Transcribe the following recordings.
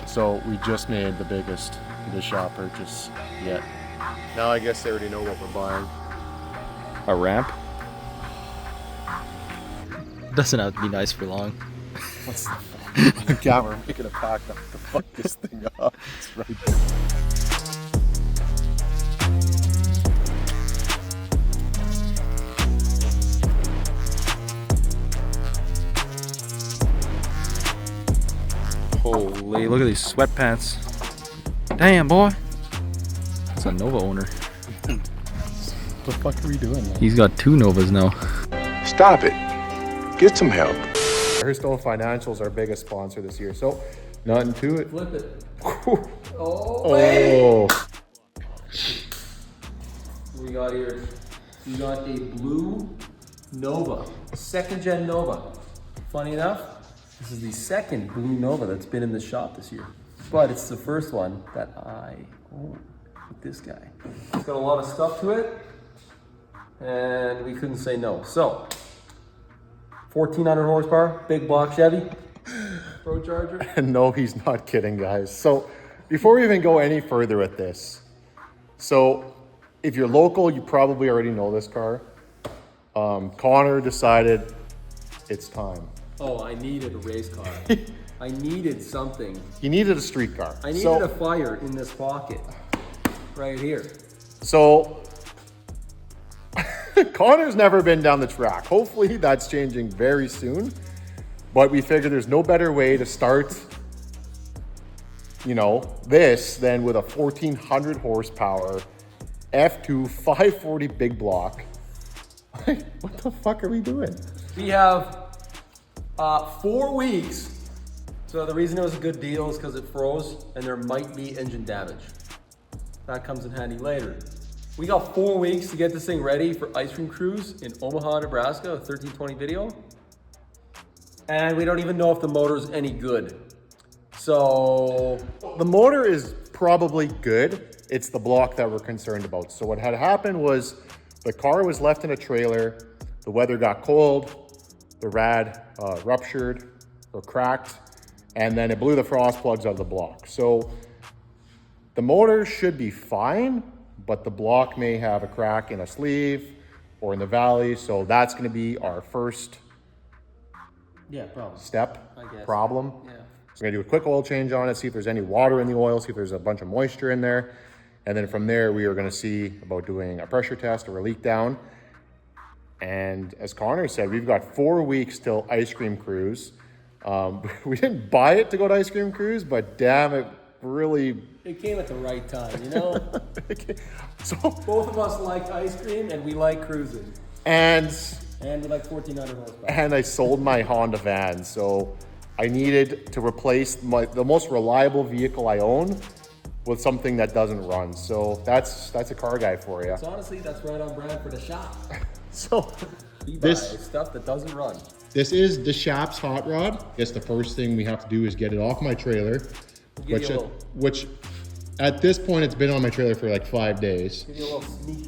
So we just made the biggest Shawp purchase yet. Now I guess they already know what we're buying. A ramp? Doesn't have to be nice for long. What's the fuck? Yeah, we're making a pack up to fuck this thing up. It's right there. Holy, look at these sweatpants. Damn, boy. That's a Nova owner. What the fuck are we doing, man? He's got 2 Novas now. Stop it. Get some help. Hearthstone Financial's our biggest sponsor this year, so nothing to it. Flip it. Oh. We got here. We got a blue Nova, 2nd gen Nova. Funny enough, this is the 2nd blue Nova that's been in the shop this year. But it's the first one that I own with this guy. It's got a lot of stuff to it, and we couldn't say no. So, 1,400 horsepower, big block Chevy, Pro Charger. And no, he's not kidding, guys. So before we even go any further with this, so if you're local, you probably already know this car. Connor decided it's time. Oh, I needed a race car. I needed something. He needed a street car. I needed a fire in this pocket, right here. So Connor's never been down the track. Hopefully that's changing very soon. But we figured there's no better way to start, this than with a 1,400 horsepower F2 540 big block. What the fuck are we doing? We have 4 weeks. So the reason it was a good deal is because it froze and there might be engine damage. That comes in handy later. We got 4 weeks to get this thing ready for ice cream cruise in Omaha, Nebraska, a 1320 video. And we don't even know if the motor is any good. So the motor is probably good. It's the block that we're concerned about. So what had happened was the car was left in a trailer. The weather got cold. The rad ruptured or cracked. And then it blew the frost plugs out of the block. So the motor should be fine, but the block may have a crack in a sleeve or in the valley. So that's going to be our first step, problem. Yeah. So we're gonna do a quick oil change on it, see if there's any water in the oil, see if there's a bunch of moisture in there. And then from there, we are gonna see about doing a pressure test or a leak down. And as Connor said, we've got 4 weeks till ice cream cruise. We didn't buy it to go to ice cream cruise, but damn, it really... It came at the right time, So both of us like ice cream and we like cruising. And we like 1,400 horsepower. And I sold my Honda van, so I needed to replace the most reliable vehicle I own with something that doesn't run. So that's a car guy for you. So honestly, that's right on brand for the shop. So We buy stuff that doesn't run. This is the Shawp's hot rod. I guess the first thing we have to do is get it off my trailer, which at this point it's been on my trailer for like 5 days. Give you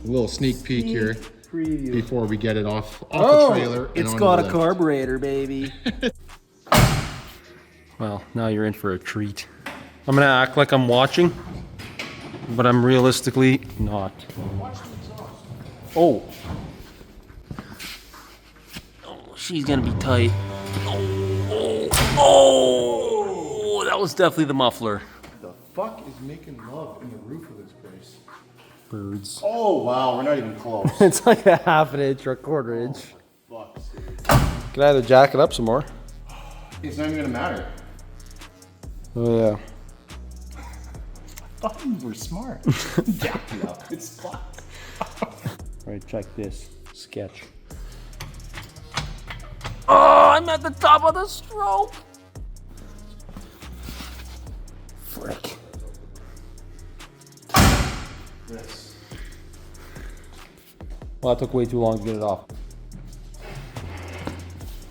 A little sneak peek here preview before we get it off the trailer. It's got a carburetor, baby. Well, now you're in for a treat. I'm gonna act like I'm watching, but I'm realistically not. Oh, she's gonna be tight. Oh, that was definitely the muffler. The fuck is making love in the roof of this place? Birds. Oh wow, we're not even close. It's like a half an inch or a quarter inch. Fuck. Can I either jack it up some more? It's not even gonna matter. Oh yeah. I thought you were smart. Jack it up. It's fun. Right, check this sketch. Oh, I'm at the top of the stroke. Frick. Yes. Well, that took way too long to get it off.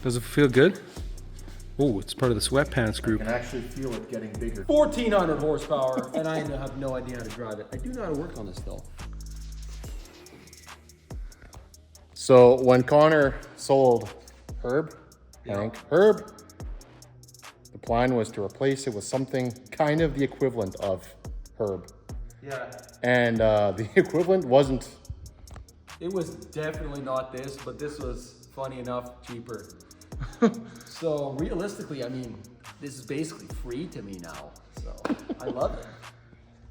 Does it feel good? Oh, it's part of the sweatpants I group. can actually feel it getting bigger. 1,400 horsepower, and I have no idea how to drive it. I do know how to work on this though. So when Connor sold Herb, Herb plan was to replace it with something kind of the equivalent of Herb. Yeah. And the equivalent wasn't. It was definitely not this, but this was funny enough cheaper. So realistically, I mean, this is basically free to me now. So I love it.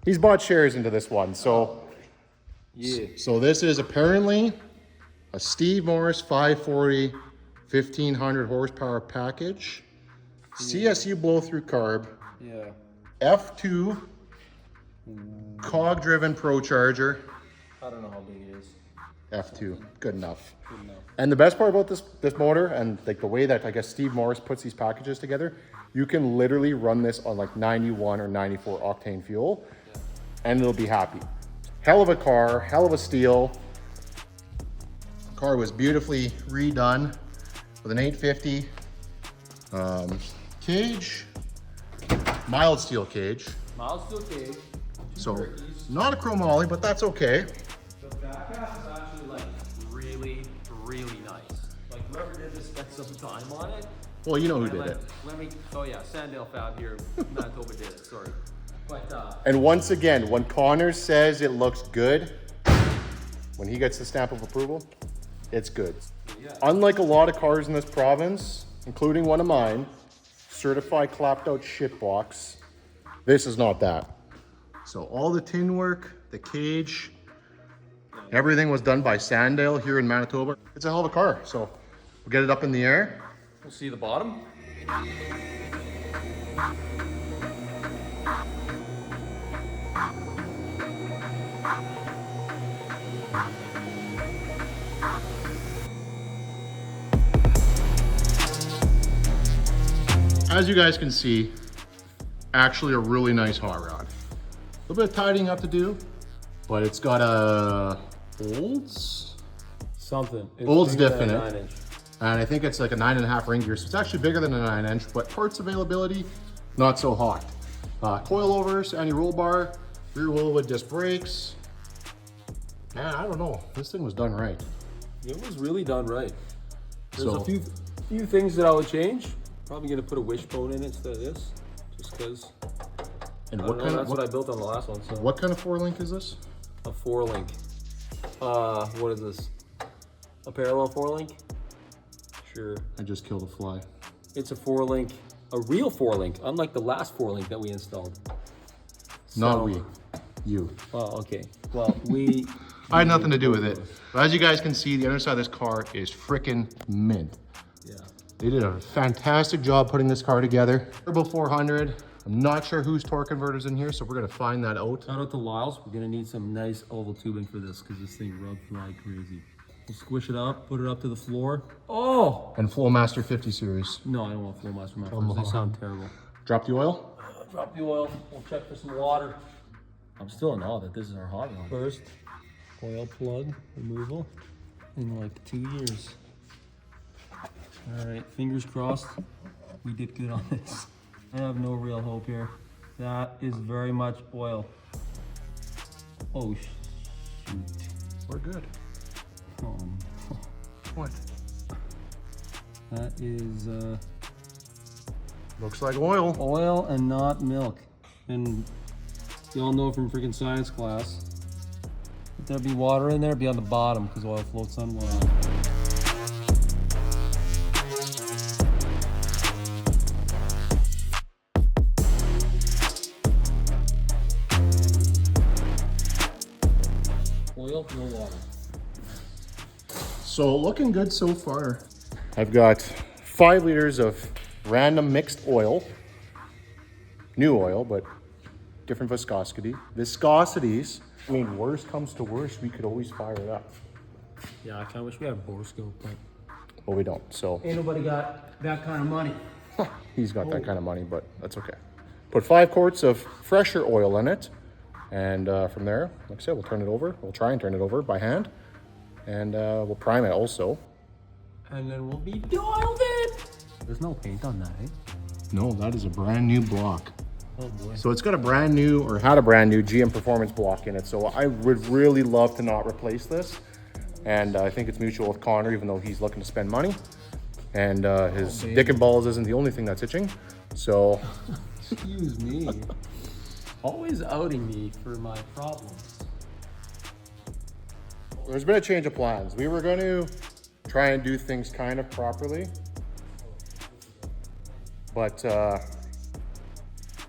He's bought shares into this one. So, Yeah. so this is apparently a Steve Morris 540 1500 horsepower package. CSU blow through carb. Yeah. F2 cog driven pro charger. I don't know how big it is. F2, good enough. Good enough. And the best part about this motor and like the way that I guess Steve Morris puts these packages together, you can literally run this on like 91 or 94 octane fuel and it'll be happy. Hell of a car, hell of a steal. Car was beautifully redone with an 850 cage, mild steel cage. Mild steel cage. So not a chromoly, but that's okay. The back half is actually like really, really nice. Like whoever did this spent some time on it. Well, you know who did it. Let me, oh yeah, Sandale Fab here, Manitoba did it, sorry. But And once again, when Connor says it looks good, when he gets the stamp of approval, it's good. yeah. Unlike a lot of cars in this province, including one of mine, certified clapped out shit box, this is not that. So all the tin work, the cage, everything was done by Sandale here in Manitoba. It's a hell of a car. So we'll get it up in the air. We'll see the bottom. As you guys can see, actually a really nice hot rod. A little bit of tidying up to do, but it's got a Olds? Something. It's Olds bigger than a definite. 9-inch. And I think it's like a 9.5 ring gear, so it's actually bigger than a 9-inch, but parts availability, not so hot. Coilovers, anti-roll bar, rear wheel with disc brakes. Man, I don't know, this thing was done right. It was really done right. There's So- a few things that I would change. Probably gonna put a wishbone in instead of this, just because. And That's what I built on the last one. So what kind of 4-link is this? a 4-link. What is this? A parallel 4-link? Sure. I just killed a fly. It's a 4-link, a real 4-link, unlike the last 4-link that we installed. Not So- we, you. Well, okay. Well, we. I had nothing to do with it. But as you guys can see, the underside of this car is frickin' mint. Yeah. They did a fantastic job putting this car together. Turbo 400. I'm not sure whose torque converter's in here, so we're gonna find that out. Shout out to Lyles. We're gonna need some nice oval tubing for this because this thing rubs like crazy. We'll squish it up, put it up to the floor. Oh! And Flowmaster 50 series. No, I don't want Flowmaster Come mufflers. They on. sound terrible. Drop the oil. Drop the oil. We'll check for some water. I'm still in awe that this is our hot rod. First oil plug removal in like 2 years. All right, fingers crossed. We did good on this. I have no real hope here. That is very much oil. Oh shoot. We're good. What? That is Looks like oil. oil and not milk. And you all know from freaking science class, if there be water in there, it'd be on the bottom because oil floats on water. Oil, no water. So looking good so far. I've got 5 liters of random mixed oil. New oil, but different viscosities. I mean, worst comes to worst, we could always fire it up. Yeah, I kind of wish we had a borescope, but But we don't, so ain't nobody got that kind of money. he's got that kind of money, but that's okay. Put 5 quarts of fresher oil in it. And from there, like I said, we'll turn it over. We'll try and turn it over by hand. And we'll prime it also. And then we'll be dialed in. There's no paint on that, eh? No, that is a brand new block. Oh boy. So it's got a brand new, or had a brand new GM Performance block in it. So I would really love to not replace this. And I think it's mutual with Connor, even though he's looking to spend money. and his dick and balls isn't the only thing that's itching. So, Excuse me. Always outing me for my problems. there's been a change of plans. We were going to try and do things kind of properly, but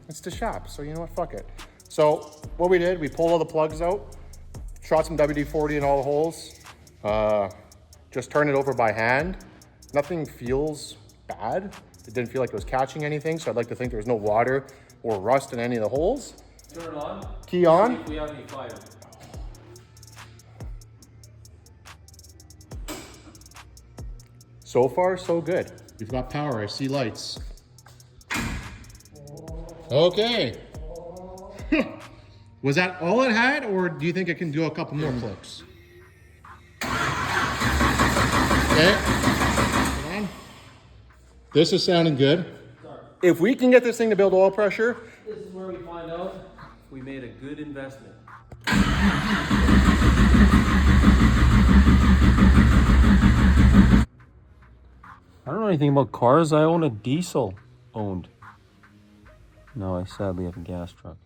it's the shop, so you know what, fuck it. So what we did, we pulled all the plugs out, shot some WD-40 in all the holes, just turned it over by hand. Nothing feels bad. It didn't feel like it was catching anything, so I'd like to think there was no water or rust in any of the holes. Turn it on. Key on. See if we have any fire. So far, so good. We've got power, I see lights. Okay. Was that all it had, or do you think it can do a couple more clicks? Okay. Hold on. This is sounding good. If we can get this thing to build oil pressure, This is where we find out we made a good investment. I don't know anything about cars. I own a diesel owned. No, I sadly have a gas truck.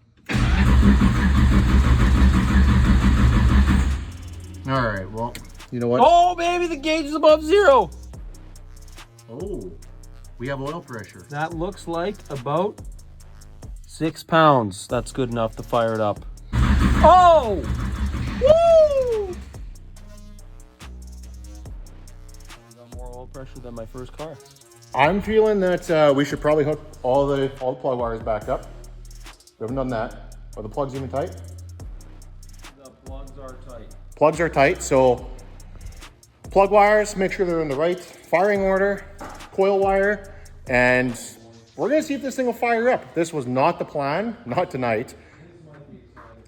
all right, well, you know what? Oh, baby, the gauge is above zero. Oh, we have oil pressure. That looks like about 6 pounds. That's good enough to fire it up. Oh! Woo! I got more oil pressure than my first car. I'm feeling that we should probably hook all the plug wires back up. We haven't done that. Are the plugs even tight? The plugs are tight. Plugs are tight, so plug wires, make sure they're in the right firing order, coil wire, and we're gonna see if this thing will fire up. This was not the plan, not tonight.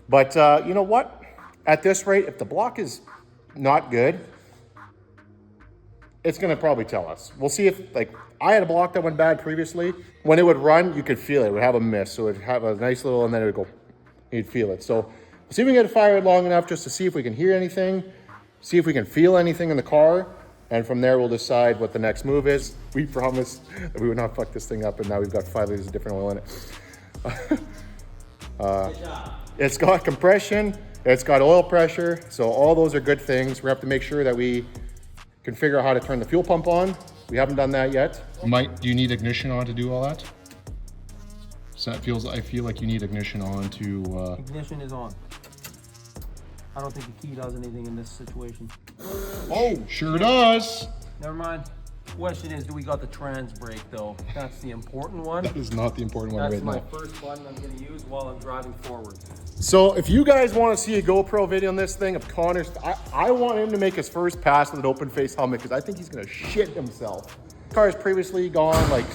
But you know what? At this rate, if the block is not good, it's gonna probably tell us. We'll see if, like, I had a block that went bad previously. When it would run, you could feel it. It would have a miss, so it would have a nice little, and then it would go, you'd feel it. So we'll see if we can get it fired long enough just to see if we can hear anything, see if we can feel anything in the car, and from there we'll decide what the next move is. We promised that we would not fuck this thing up, and now we've got 5 liters of different oil in it. It's got compression, it's got oil pressure, so all those are good things. We have to make sure that we can figure out how to turn the fuel pump on. We haven't done that yet. Do you need ignition on to do all that? So I feel like you need ignition on to, Ignition is on. I don't think the key does anything in this situation. oh, sure does. Never mind. Question is, do we got the trans brake though? That's the important one. That is not the important one That's right my now. first button I'm gonna use while I'm driving forward. So if you guys want to see a GoPro video on this thing of Connor's, I want him to make his first pass with an open face helmet because I think he's gonna shit himself. The car has previously gone like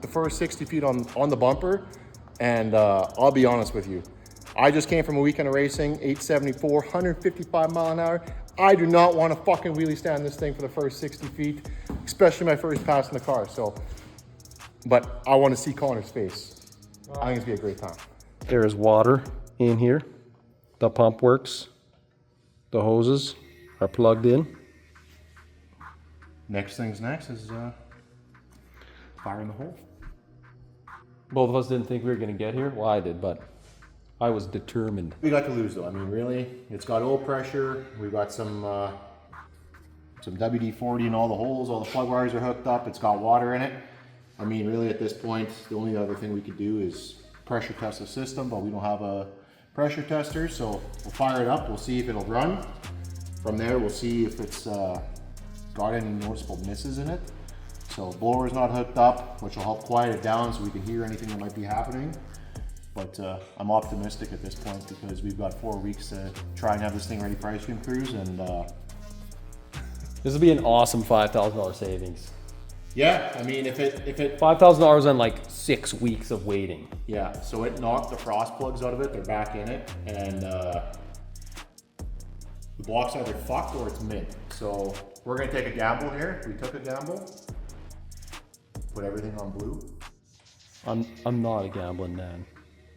the first 60 feet on the bumper, and I'll be honest with you, I just came from a weekend of racing, 874, 155 mile an hour. I do not want to fucking wheelie stand this thing for the first 60 feet, especially my first pass in the car. So, but I want to see Connor's face. I think it's gonna be a great time. There is water in here. The pump works. The hoses are plugged in. Next thing's next is firing the hole. Both of us didn't think we were gonna get here. Well, I did, but I was determined. We got to lose though. I mean, really, it's got oil pressure. We've got some WD-40 in all the holes. All the plug wires are hooked up. It's got water in it. I mean, really, at this point, the only other thing we could do is pressure test the system, but we don't have a pressure tester, so we'll fire it up. We'll see if it'll run. From there, we'll see if it's got any noticeable misses in it. So blower's not hooked up, which will help quiet it down so we can hear anything that might be happening. But I'm optimistic at this point because we've got 4 weeks to try and have this thing ready for ice cream cruise, and This will be an awesome $5,000 savings. yeah, I mean, if it $5,000 on like 6 weeks of waiting. yeah, so it knocked the frost plugs out of it. They're back in it, and the block's either fucked or it's mint. So we're gonna take a gamble here. We took a gamble. Put everything on blue, I'm not a gambling man.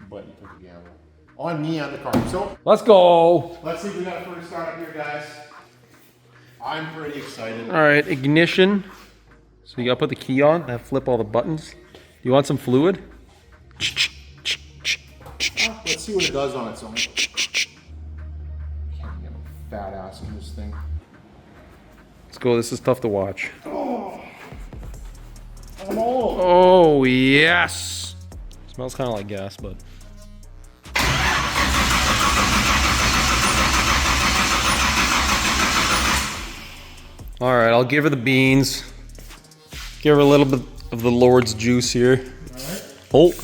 but you took a gamble on me and the car. So Let's go. let's see if we got a first start up here, guys. I'm pretty excited. All right, ignition So you gotta put the key on and flip all the buttons. You want some fluid? Let's see what it does on its own. Can't get a fat ass in this thing. Let's go, this is tough to watch. Oh, Oh, yes! Smells kind of like gas, but. All right, I'll give her the beans. Give her a little bit of the Lord's juice here. all right. Oh. Okay.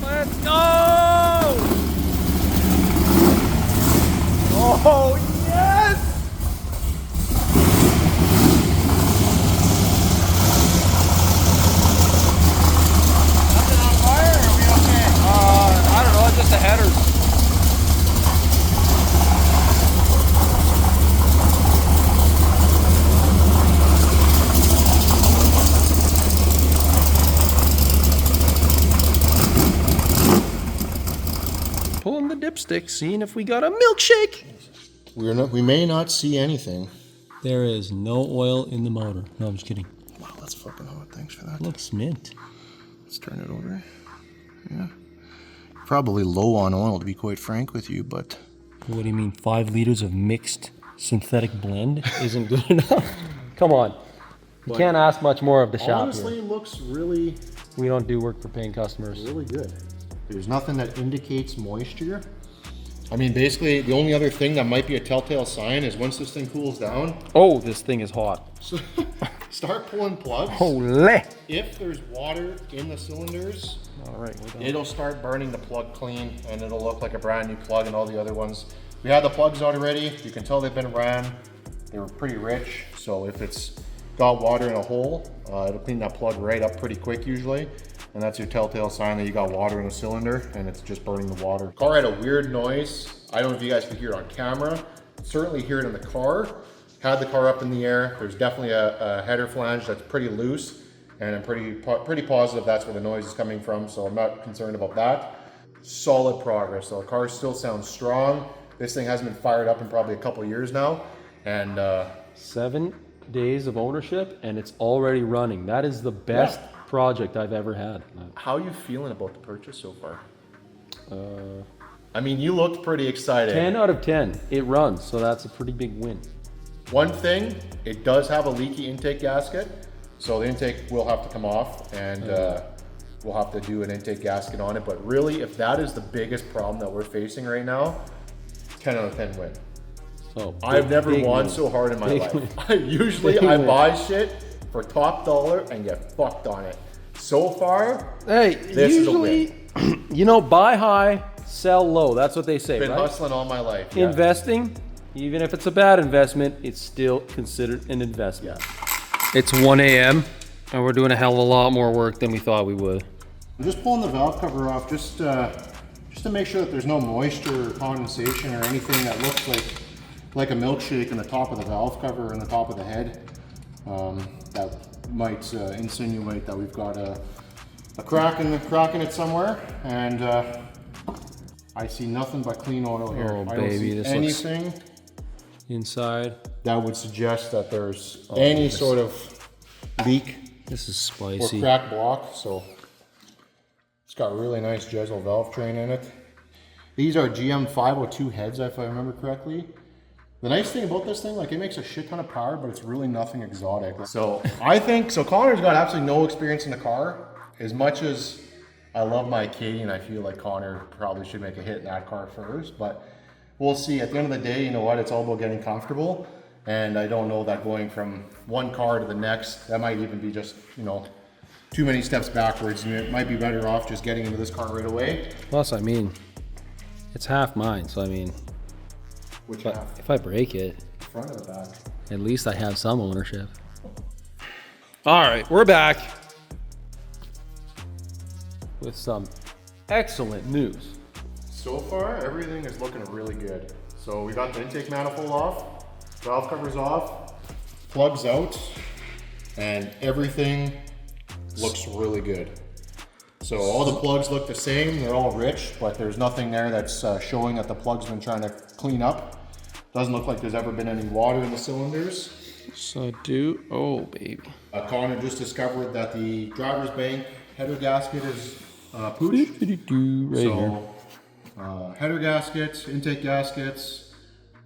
Let's go! Oh, yes! Nothing on fire? Are we okay? I don't know, just the headers. Pulling the dipstick, seeing if we got a milkshake. We may not see anything. There is no oil in the motor. No, I'm just kidding. Wow, that's fucking hot. Thanks for that. Looks mint. Let's turn it over. Yeah. Probably low on oil, to be quite frank with you, but What do you mean, 5 liters of mixed synthetic blend isn't good enough? Come on. You can't ask much more of the shop honestly, here. it looks really, We don't do work for paying customers. really good. There's nothing that indicates moisture. I mean, basically, the only other thing that might be a telltale sign is once this thing cools down, Oh, this thing is hot. so start pulling plugs. Holy! If there's water in the cylinders, All right, we're done. it'll start burning the plug clean and it'll look like a brand new plug, and all the other ones. We had the plugs out already. You can tell they've been ran. They were pretty rich. So if it's got water in a hole, it'll clean that plug right up pretty quick usually. And that's your telltale sign that you got water in a cylinder and it's just burning the water. Car had a weird noise. I don't know if you guys could hear it on camera. Certainly hear it in the car. Had the car up in the air. There's definitely a header flange that's pretty loose, and I'm pretty positive that's where the noise is coming from, so I'm not concerned about that. Solid progress though. The car still sounds strong. This thing hasn't been fired up in probably a couple of years now, and 7 days of ownership and it's already running. That is the best project I've ever had. how are you feeling about the purchase so far? I mean, you looked pretty excited. 10 out of 10. It runs, so that's a pretty big win. One thing, it does have a leaky intake gasket, so the intake will have to come off, and we'll have to do an intake gasket on it. But really, if that is the biggest problem that we're facing right now, 10 out of 10 win. So I've never big won win. so hard in my Big life. win. Usually Big I win. buy shit for top dollar and get fucked on it. So far, Hey, This is a usually, you know, buy high, sell low. That's what they say, been right? hustling all my life. Yeah. Investing, even if it's a bad investment, it's still considered an investment. Yeah. It's 1 a.m. and we're doing a hell of a lot more work than we thought we would. I'm just pulling the valve cover off just to make sure that there's no moisture or condensation or anything that looks like a milkshake in the top of the valve cover and the top of the head. That might insinuate that we've got a crack in it somewhere, and I see nothing but clean oil here. Oh, I don't baby, see this looks- anything Inside, that would suggest that there's any sort of leak this is or spicy. crack block. So it's got really nice Jezel valve train in it. These are GM 502 heads, if I remember correctly. The nice thing about this thing, like, it makes a shit ton of power, but it's really nothing exotic. So I think, so Connor's got absolutely no experience in the car. As much as I love my Acadian, I feel like Connor probably should make a hit in that car first, but we'll see. At the end of the day, you know what, it's all about getting comfortable. And I don't know that going from one car to the next, that might even be just, you know, too many steps backwards. And it might be better off just getting into this car right away. Plus, I mean, it's half mine, so I mean, Which half? if I break it, Front or the back? at least I have some ownership. All right, we're back with some excellent news. So far, everything is looking really good. So we got the intake manifold off, valve covers off, plugs out, and everything looks really good. So all the plugs look the same, they're all rich, but there's nothing there that's showing that the plug's been trying to clean up. Doesn't look like there's ever been any water in the cylinders. So oh baby. Connor just discovered that the driver's bank header gasket is pooched. Right here. So header gaskets, intake gaskets,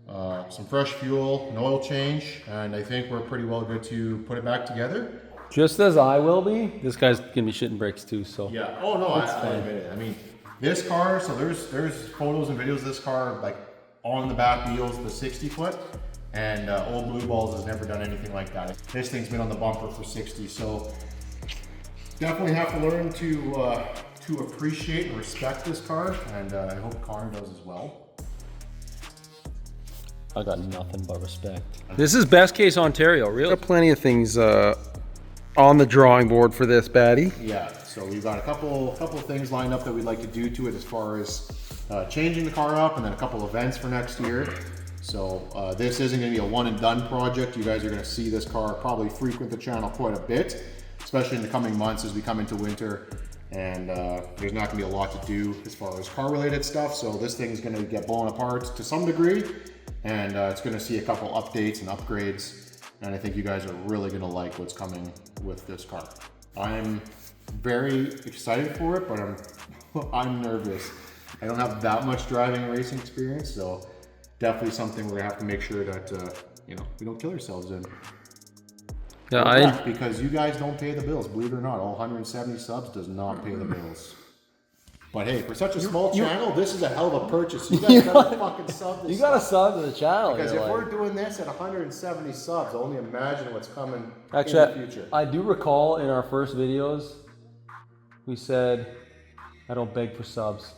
some fresh fuel, an oil change, and I think we're pretty well good to put it back together. Just as I will be. This guy's gonna be shitting brakes too, so. Yeah. Oh no, I admit it. I mean, this car. So there's photos and videos of this car like on the back wheels, the 60 foot, and Old Blue Balls has never done anything like that. This thing's been on the bumper for 60, so definitely have to learn to appreciate and respect this car, and I hope Connor does as well. I got nothing but respect. This is best case Ontario, really. Got plenty of things on the drawing board for this baddie. Yeah, so we've got a couple of things lined up that we'd like to do to it as far as changing the car up, and then a couple events for next year. So this isn't going to be a one and done project. You guys are going to see this car probably frequent the channel quite a bit, especially in the coming months as we come into winter, and there's not going to be a lot to do as far as car related stuff. So this thing's going to get blown apart to some degree, and it's going to see a couple updates and upgrades, and I think you guys are really going to like what's coming with this car. I'm very excited for it, but I'm nervous. I don't have that much driving and racing experience, so definitely something we're gonna have to make sure that you know, we don't kill ourselves in. Yeah, because you guys don't pay the bills, believe it or not. All 170 subs does not pay the bills. But hey, for such a small channel, this is a hell of a purchase. You guys gotta fucking sub this. You gotta sub to the channel. Because if we're doing this at 170 subs, only imagine what's coming in the future. I do recall in our first videos, we said, I don't beg for subs.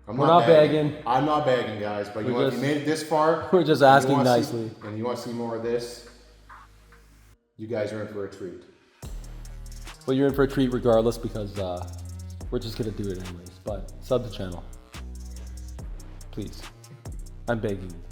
We're not begging. I'm not begging, guys, but you made it this far. We're just asking nicely. And you want to see more of this, you guys are in for a treat. Well, you're in for a treat regardless, because we're just gonna do it anyways. But sub the channel, please. I'm begging you.